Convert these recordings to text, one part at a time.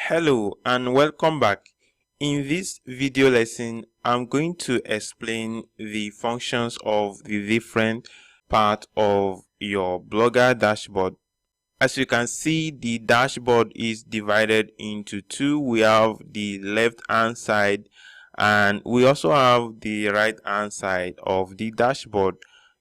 Hello and welcome back. In this video lesson, I'm going to explain the functions of the different part of your Blogger dashboard. As you can see, the dashboard is divided into two. We have the left hand side and we also have the right hand side of the dashboard.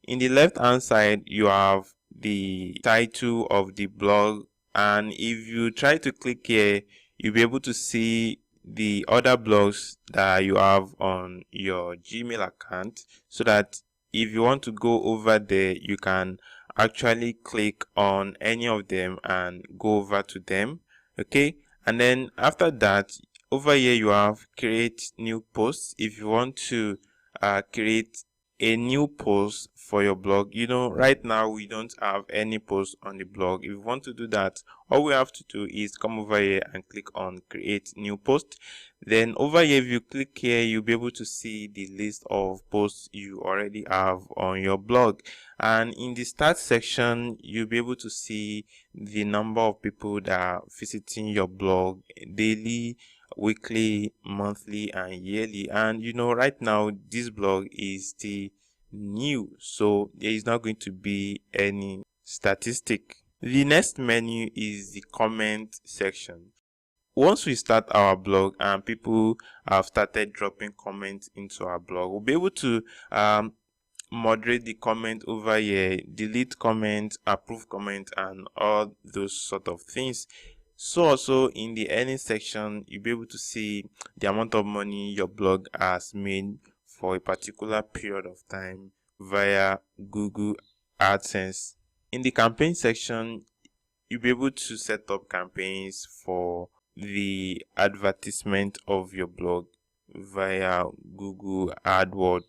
In the left hand side, you have the title of the blog, and if you try to click here, you'll be able to see the other blogs that you have on your Gmail account, so that if you want to go over there, you can actually click on any of them and go over to them. Okay, and then after that, over here you have create new posts. If you want to create a new post for your blog, right now we don't have any post on the blog. If you want to do that, all we have to do is come over here and click on create new post. Then over here, if you click here, you'll be able to see the list of posts you already have on your blog. And in the start section, you'll be able to see the number of people that are visiting your blog daily, weekly, monthly, and yearly. And right now this blog is still new, so there is not going to be any statistic. The next menu is the comment section. Once we start our blog and people have started dropping comments into our blog, we'll be able to moderate the comment over here, delete comment, approve comment, and all those sort of things. So also in the earning section, you'll be able to see the amount of money your blog has made for a particular period of time via Google Adsense. In the campaign section, you'll be able to set up campaigns for the advertisement of your blog via Google AdWords.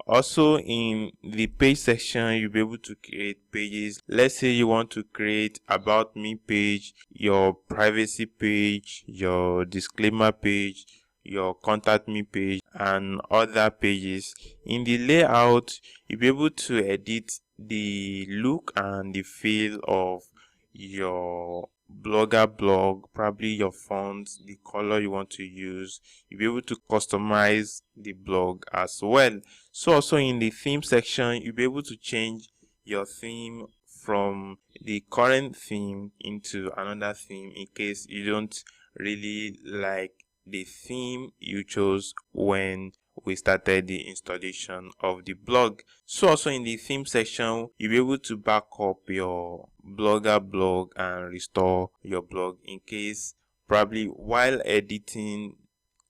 Also in the page section, you'll be able to create pages. Let's say you want to create about me page, your privacy page, your disclaimer page, your contact me page, and other pages. In the layout, you'll be able to edit the look and the feel of your blogger blog, probably your fonts, the color you want to use. You'll be able to customize the blog as well. So also in the theme section, you'll be able to change your theme from the current theme into another theme in case you don't really like the theme you chose when we started the installation of the blog. So also in the theme section, you'll be able to back up your blogger blog and restore your blog in case probably while editing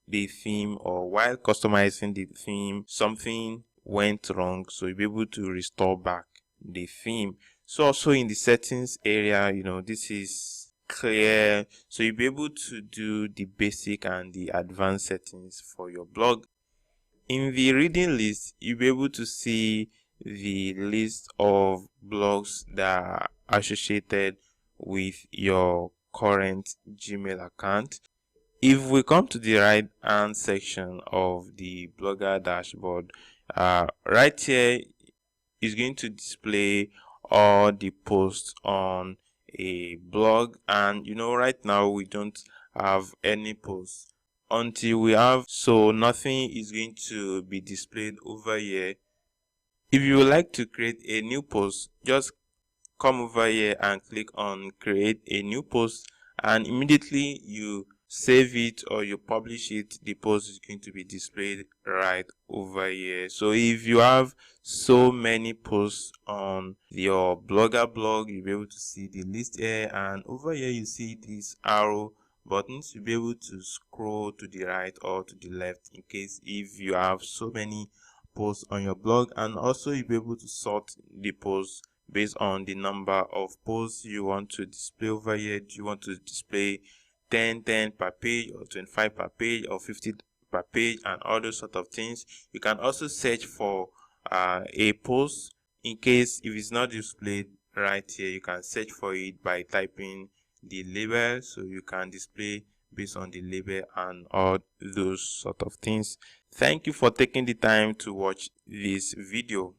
the theme or while customizing the theme something went wrong, so you'll be able to restore back the theme. So also in the settings area, this is clear, so you'll be able to do the basic and the advanced settings for your blog. In the reading list, you'll be able to see the list of blogs that are associated with your current Gmail account. If we come to the right hand section of the Blogger dashboard, right here is going to display all the posts on a blog, and right now we don't have any posts until we have, so nothing is going to be displayed over here. If you would like to create a new post, just come over here and click on create a new post, and immediately you save it or you publish it, the post is going to be displayed right over here. So if you have so many posts on your Blogger blog, you'll be able to see the list here, and over here you see this arrow buttons. You'll be able to scroll to the right or to the left in case if you have so many posts on your blog, and also you'll be able to sort the posts based on the number of posts you want to display over here. Do you want to display 10 per page, or 25 per page, or 50 per page, and all those sort of things? You can also search for a post in case if it's not displayed right here. You can search for it by typing the label, so you can display based on the label and all those sort of things. Thank you for taking the time to watch this video.